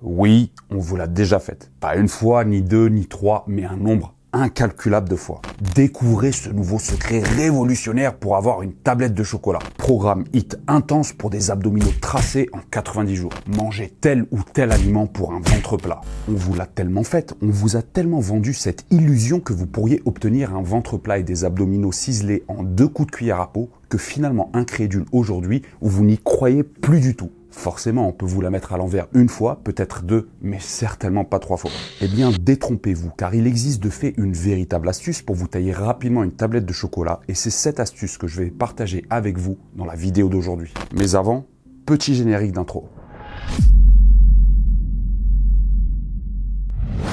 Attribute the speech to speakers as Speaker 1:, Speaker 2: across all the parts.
Speaker 1: Oui, on vous l'a déjà faite. Pas une fois, ni deux, ni trois, mais un nombre incalculable de fois. Découvrez ce nouveau secret révolutionnaire pour avoir une tablette de chocolat. Programme HIIT intense pour des abdominaux tracés en 90 jours. Mangez tel ou tel aliment pour un ventre plat. On vous l'a tellement faite, on vous a tellement vendu cette illusion que vous pourriez obtenir un ventre plat et des abdominaux ciselés en 2 coups de cuillère à peau que finalement incrédule aujourd'hui, vous n'y croyez plus du tout. Forcément, on peut vous la mettre à l'envers une fois, peut-être 2, mais certainement pas 3 fois. Eh bien, détrompez-vous, car il existe de fait une véritable astuce pour vous tailler rapidement une tablette de chocolat, et c'est cette astuce que je vais partager avec vous dans la vidéo d'aujourd'hui. Mais avant, petit générique d'intro.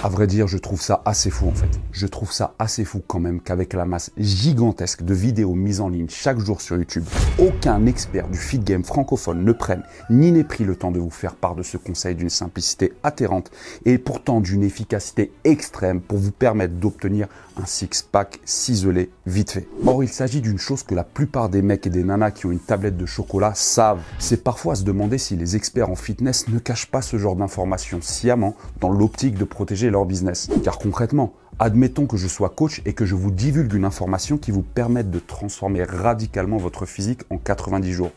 Speaker 1: À vrai dire, je trouve ça assez fou en fait. Je trouve ça assez fou quand même qu'avec la masse gigantesque de vidéos mises en ligne chaque jour sur YouTube, aucun expert du feed game francophone ne prenne ni n'ait pris le temps de vous faire part de ce conseil d'une simplicité atterrante et pourtant d'une efficacité extrême pour vous permettre d'obtenir un six-pack ciselé vite fait. Or, il s'agit d'une chose que la plupart des mecs et des nanas qui ont une tablette de chocolat savent. C'est parfois à se demander si les experts en fitness ne cachent pas ce genre d'informations sciemment dans l'optique de protéger leur business. Car concrètement, admettons que je sois coach et que je vous divulgue une information qui vous permette de transformer radicalement votre physique en 90 jours.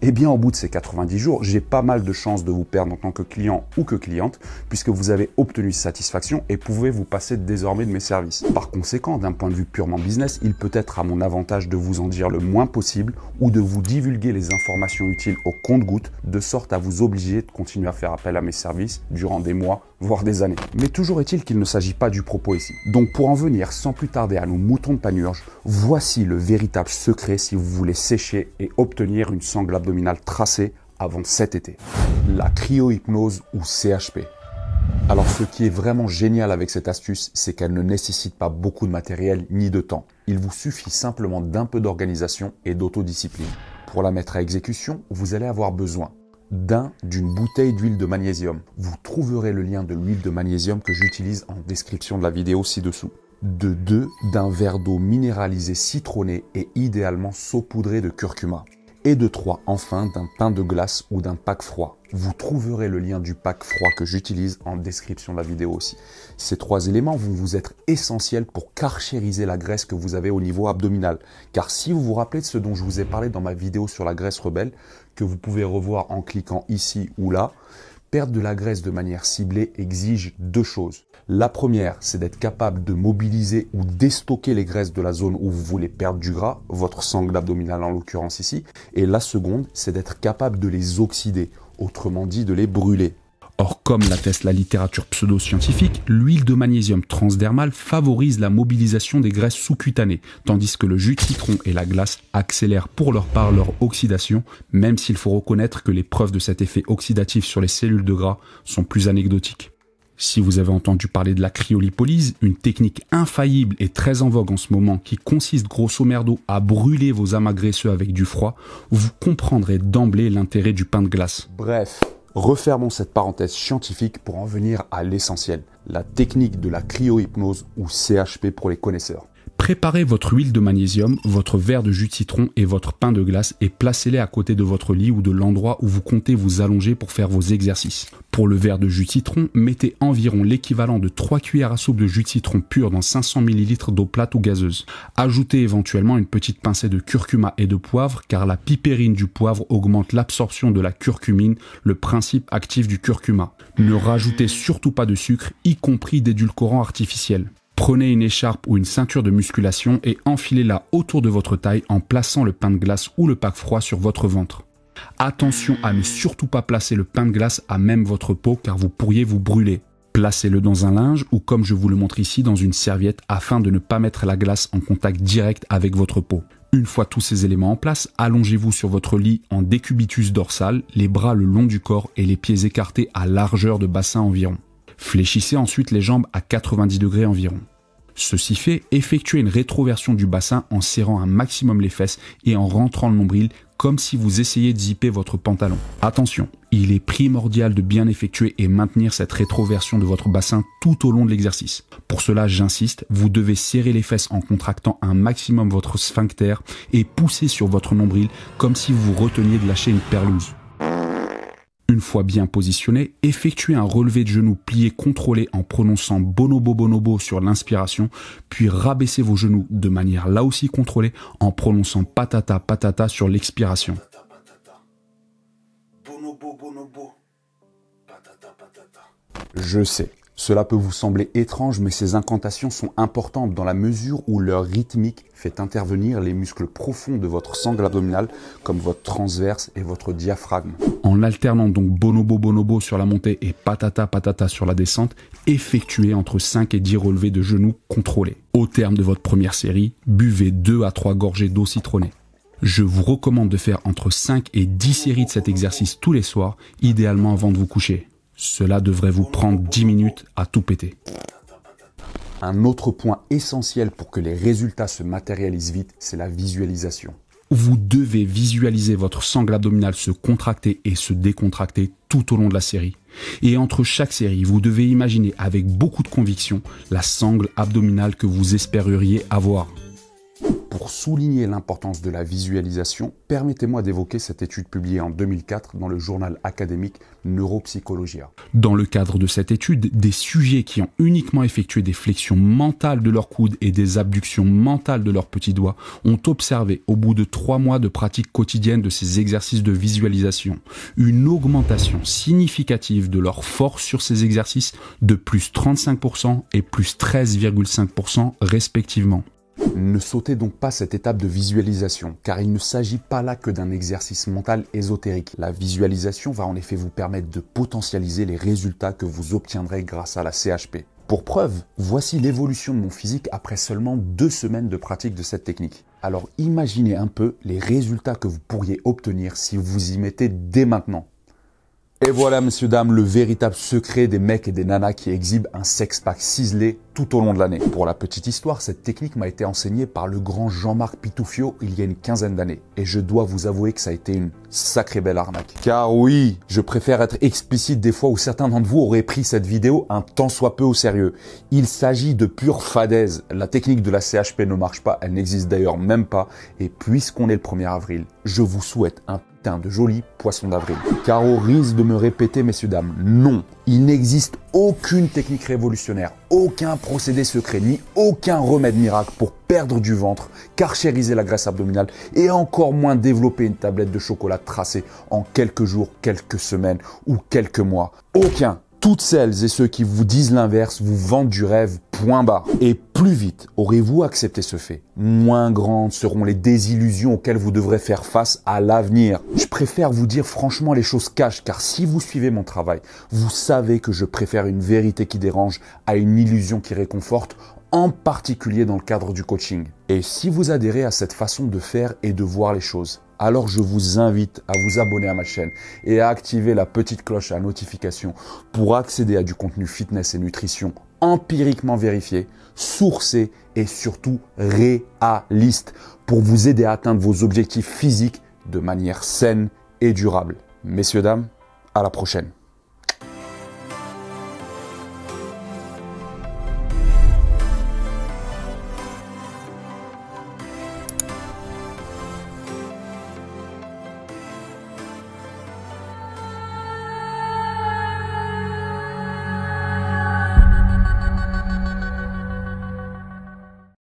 Speaker 1: Eh bien, au bout de ces 90 jours, j'ai pas mal de chances de vous perdre en tant que client ou que cliente puisque vous avez obtenu satisfaction et pouvez vous passer désormais de mes services. Par conséquent, d'un point de vue purement business, il peut être à mon avantage de vous en dire le moins possible ou de vous divulguer les informations utiles au compte-gouttes de sorte à vous obliger de continuer à faire appel à mes services durant des mois, voire des années. Mais toujours est-il qu'il ne s'agit pas du propos ici. Donc pour en venir sans plus tarder à nos moutons de panurge, voici le véritable secret si vous voulez sécher et obtenir une sangle abdominale tracée avant cet été. La cryohypnose ou CHP. Alors ce qui est vraiment génial avec cette astuce, c'est qu'elle ne nécessite pas beaucoup de matériel ni de temps. Il vous suffit simplement d'un peu d'organisation et d'autodiscipline. Pour la mettre à exécution, vous allez avoir besoin d'une bouteille d'huile de magnésium. Vous trouverez le lien de l'huile de magnésium que j'utilise en description de la vidéo ci-dessous. D'un verre d'eau minéralisée citronnée et idéalement saupoudré de curcuma. Et 3, enfin, d'un pain de glace ou d'un pack froid. Vous trouverez le lien du pack froid que j'utilise en description de la vidéo aussi. Ces 3 éléments vont vous être essentiels pour carchériser la graisse que vous avez au niveau abdominal. Car si vous vous rappelez de ce dont je vous ai parlé dans ma vidéo sur la graisse rebelle, que vous pouvez revoir en cliquant ici ou là, perdre de la graisse de manière ciblée exige 2 choses. La première, c'est d'être capable de mobiliser ou déstocker les graisses de la zone où vous voulez perdre du gras, votre sangle abdominale en l'occurrence ici. Et la seconde, c'est d'être capable de les oxyder, autrement dit de les brûler. Or, comme l'atteste la littérature pseudo-scientifique, l'huile de magnésium transdermale favorise la mobilisation des graisses sous-cutanées, tandis que le jus de citron et la glace accélèrent pour leur part leur oxydation, même s'il faut reconnaître que les preuves de cet effet oxydatif sur les cellules de gras sont plus anecdotiques. Si vous avez entendu parler de la cryolipolyse, une technique infaillible et très en vogue en ce moment qui consiste grosso merdo à brûler vos amas graisseux avec du froid, vous comprendrez d'emblée l'intérêt du pain de glace. Bref, refermons cette parenthèse scientifique pour en venir à l'essentiel, la technique de la cryohypnose ou CHP pour les connaisseurs. Préparez votre huile de magnésium, votre verre de jus de citron et votre pain de glace et placez-les à côté de votre lit ou de l'endroit où vous comptez vous allonger pour faire vos exercices. Pour le verre de jus de citron, mettez environ l'équivalent de 3 cuillères à soupe de jus de citron pur dans 500 ml d'eau plate ou gazeuse. Ajoutez éventuellement une petite pincée de curcuma et de poivre car la pipérine du poivre augmente l'absorption de la curcumine, le principe actif du curcuma. Ne rajoutez surtout pas de sucre, y compris d'édulcorants artificiels. Prenez une écharpe ou une ceinture de musculation et enfilez-la autour de votre taille en plaçant le pain de glace ou le pack froid sur votre ventre. Attention à ne surtout pas placer le pain de glace à même votre peau car vous pourriez vous brûler. Placez-le dans un linge ou comme je vous le montre ici dans une serviette afin de ne pas mettre la glace en contact direct avec votre peau. Une fois tous ces éléments en place, allongez-vous sur votre lit en décubitus dorsal, les bras le long du corps et les pieds écartés à largeur de bassin environ. Fléchissez ensuite les jambes à 90 degrés environ. Ceci fait, effectuez une rétroversion du bassin en serrant un maximum les fesses et en rentrant le nombril comme si vous essayiez de zipper votre pantalon. Attention, il est primordial de bien effectuer et maintenir cette rétroversion de votre bassin tout au long de l'exercice. Pour cela, j'insiste, vous devez serrer les fesses en contractant un maximum votre sphincter et pousser sur votre nombril comme si vous reteniez de lâcher une perlouse. Une fois bien positionné, effectuez un relevé de genoux plié contrôlé en prononçant bonobo bonobo sur l'inspiration, puis rabaissez vos genoux de manière là aussi contrôlée en prononçant patata patata sur l'expiration. Je sais, cela peut vous sembler étrange, mais ces incantations sont importantes dans la mesure où leur rythmique fait intervenir les muscles profonds de votre sangle abdominale, comme votre transverse et votre diaphragme. En alternant donc bonobo bonobo sur la montée et patata patata sur la descente, effectuez entre 5 et 10 relevés de genoux contrôlés. Au terme de votre première série, buvez 2 à 3 gorgées d'eau citronnée. Je vous recommande de faire entre 5 et 10 séries de cet exercice tous les soirs, idéalement avant de vous coucher. Cela devrait vous prendre 10 minutes à tout péter. Un autre point essentiel pour que les résultats se matérialisent vite, c'est la visualisation. Vous devez visualiser votre sangle abdominale se contracter et se décontracter tout au long de la série. Et entre chaque série, vous devez imaginer avec beaucoup de conviction la sangle abdominale que vous espéreriez avoir. Pour souligner l'importance de la visualisation, permettez-moi d'évoquer cette étude publiée en 2004 dans le journal académique Neuropsychologia. Dans le cadre de cette étude, des sujets qui ont uniquement effectué des flexions mentales de leurs coudes et des abductions mentales de leurs petits doigts ont observé, au bout de 3 mois de pratique quotidienne de ces exercices de visualisation, une augmentation significative de leur force sur ces exercices de plus 35% et plus 13,5% respectivement. Ne sautez donc pas cette étape de visualisation, car il ne s'agit pas là que d'un exercice mental ésotérique. La visualisation va en effet vous permettre de potentialiser les résultats que vous obtiendrez grâce à la CHP. Pour preuve, voici l'évolution de mon physique après seulement 2 semaines de pratique de cette technique. Alors imaginez un peu les résultats que vous pourriez obtenir si vous y mettez dès maintenant. Et voilà, messieurs, dames, le véritable secret des mecs et des nanas qui exhibent un sex-pack ciselé tout au long de l'année. Pour la petite histoire, cette technique m'a été enseignée par le grand Jean-Marc Pitoufio il y a une quinzaine d'années. Et je dois vous avouer que ça a été une sacrée belle arnaque. Car oui, je préfère être explicite des fois où certains d'entre vous auraient pris cette vidéo un tant soit peu au sérieux. Il s'agit de pure fadaise. La technique de la CHP ne marche pas, elle n'existe d'ailleurs même pas. Et puisqu'on est le 1er avril, je vous souhaite un de jolis poissons d'avril. Car au risque de me répéter, messieurs, dames, non, il n'existe aucune technique révolutionnaire, aucun procédé secret, ni aucun remède miracle pour perdre du ventre, carchériser la graisse abdominale et encore moins développer une tablette de chocolat tracée en quelques jours, quelques semaines ou quelques mois. Aucun. Toutes celles et ceux qui vous disent l'inverse vous vendent du rêve, point barre. Et plus vite aurez-vous accepté ce fait, moins grandes seront les désillusions auxquelles vous devrez faire face à l'avenir. Je préfère vous dire franchement les choses cash, car si vous suivez mon travail, vous savez que je préfère une vérité qui dérange à une illusion qui réconforte, en particulier dans le cadre du coaching. Et si vous adhérez à cette façon de faire et de voir les choses, alors je vous invite à vous abonner à ma chaîne et à activer la petite cloche à notification pour accéder à du contenu fitness et nutrition empiriquement vérifié, sourcé et surtout réaliste pour vous aider à atteindre vos objectifs physiques de manière saine et durable. Messieurs, dames, à la prochaine.